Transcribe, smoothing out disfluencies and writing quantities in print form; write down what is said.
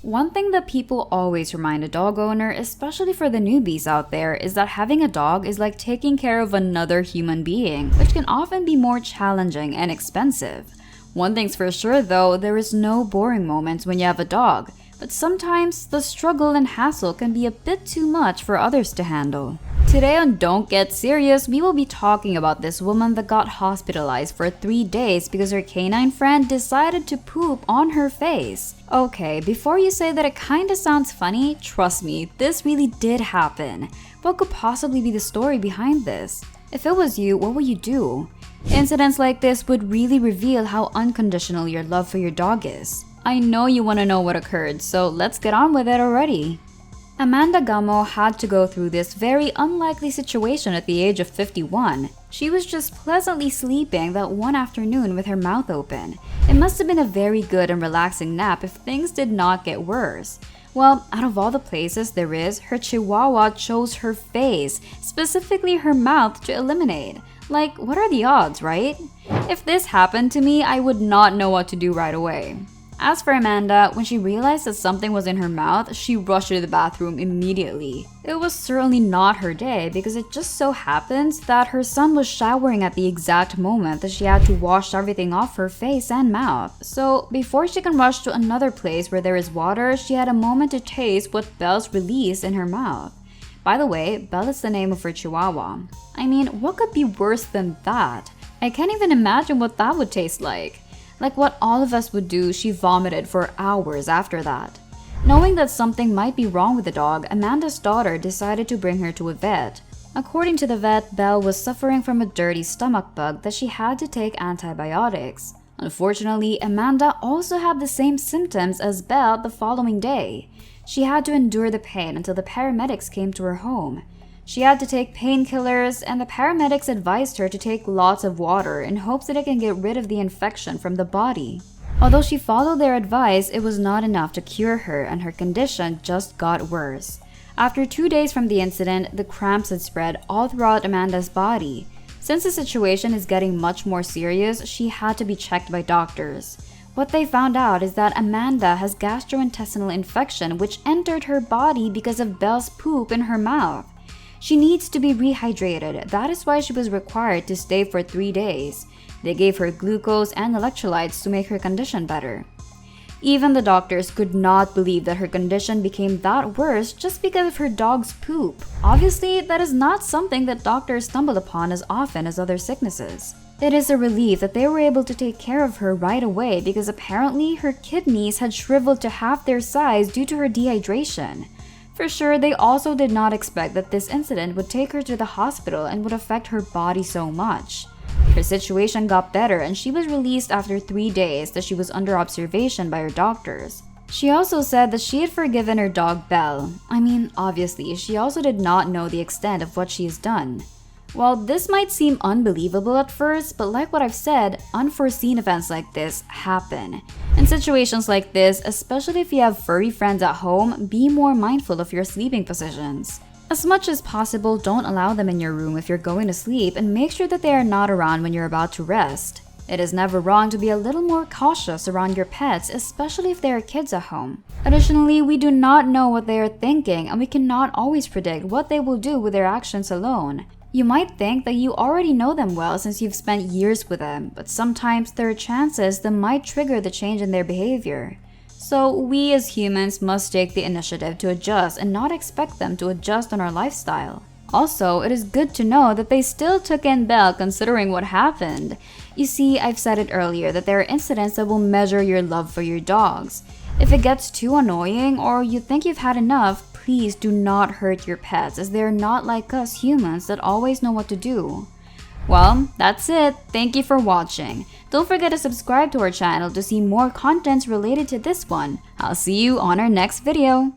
One thing that people always remind a dog owner, especially for the newbies out there, is that having a dog is like taking care of another human being, which can often be more challenging and expensive. One thing's for sure though, there is no boring moments when you have a dog, but sometimes the struggle and hassle can be a bit too much for others to handle. Today on Don't Get Serious, we will be talking about this woman that got hospitalized for 3 days because her canine friend decided to poop on her face. Okay, before you say that it kinda sounds funny, trust me, this really did happen. What could possibly be the story behind this? If it was you, what would you do? Incidents like this would really reveal how unconditional your love for your dog is. I know you want to know what occurred, so let's get on with it already. Amanda Gamo had to go through this very unlikely situation at the age of 51. She was just pleasantly sleeping that one afternoon with her mouth open. It must have been a very good and relaxing nap if things did not get worse. Well, out of all the places there is, her Chihuahua chose her face, specifically her mouth, to eliminate. Like, what are the odds, right? If this happened to me, I would not know what to do right away. As for Amanda, when she realized that something was in her mouth, she rushed to the bathroom immediately. It was certainly not her day because it just so happens that her son was showering at the exact moment that she had to wash everything off her face and mouth. So before she can rush to another place where there is water, she had a moment to taste what Belle's released in her mouth. By the way, Belle is the name of her Chihuahua. I mean, what could be worse than that? I can't even imagine what that would taste like. Like what all of us would do, she vomited for hours after that. Knowing that something might be wrong with the dog, Amanda's daughter decided to bring her to a vet. According to the vet, Belle was suffering from a dirty stomach bug that she had to take antibiotics. Unfortunately, Amanda also had the same symptoms as Belle the following day. She had to endure the pain until the paramedics came to her home. She had to take painkillers, and the paramedics advised her to take lots of water in hopes that it can get rid of the infection from the body. Although she followed their advice, it was not enough to cure her, and her condition just got worse. After 2 days from the incident, the cramps had spread all throughout Amanda's body. Since the situation is getting much more serious, she had to be checked by doctors. What they found out is that Amanda has gastrointestinal infection which entered her body because of Belle's poop in her mouth. She needs to be rehydrated. That is why she was required to stay for 3 days. They gave her glucose and electrolytes to make her condition better. Even the doctors could not believe that her condition became that worse just because of her dog's poop. Obviously, that is not something that doctors stumble upon as often as other sicknesses. It is a relief that they were able to take care of her right away because apparently her kidneys had shriveled to half their size due to her dehydration. For sure, they also did not expect that this incident would take her to the hospital and would affect her body so much. Her situation got better and she was released after 3 days that she was under observation by her doctors. She also said that she had forgiven her dog Belle. I mean, obviously, she also did not know the extent of what she has done. Well, this might seem unbelievable at first, but like what I've said, unforeseen events like this happen. In situations like this, especially if you have furry friends at home, be more mindful of your sleeping positions. As much as possible, don't allow them in your room if you're going to sleep and make sure that they are not around when you're about to rest. It is never wrong to be a little more cautious around your pets, especially if there are kids at home. Additionally, we do not know what they are thinking and we cannot always predict what they will do with their actions alone. You might think that you already know them well since you've spent years with them, but sometimes there are chances that might trigger the change in their behavior. So we as humans must take the initiative to adjust and not expect them to adjust on our lifestyle. Also, it is good to know that they still took in Belle considering what happened. You see, I've said it earlier that there are incidents that will measure your love for your dogs. If it gets too annoying or you think you've had enough, please do not hurt your pets as they are not like us humans that always know what to do. Well, that's it. Thank you for watching. Don't forget to subscribe to our channel to see more contents related to this one. I'll see you on our next video.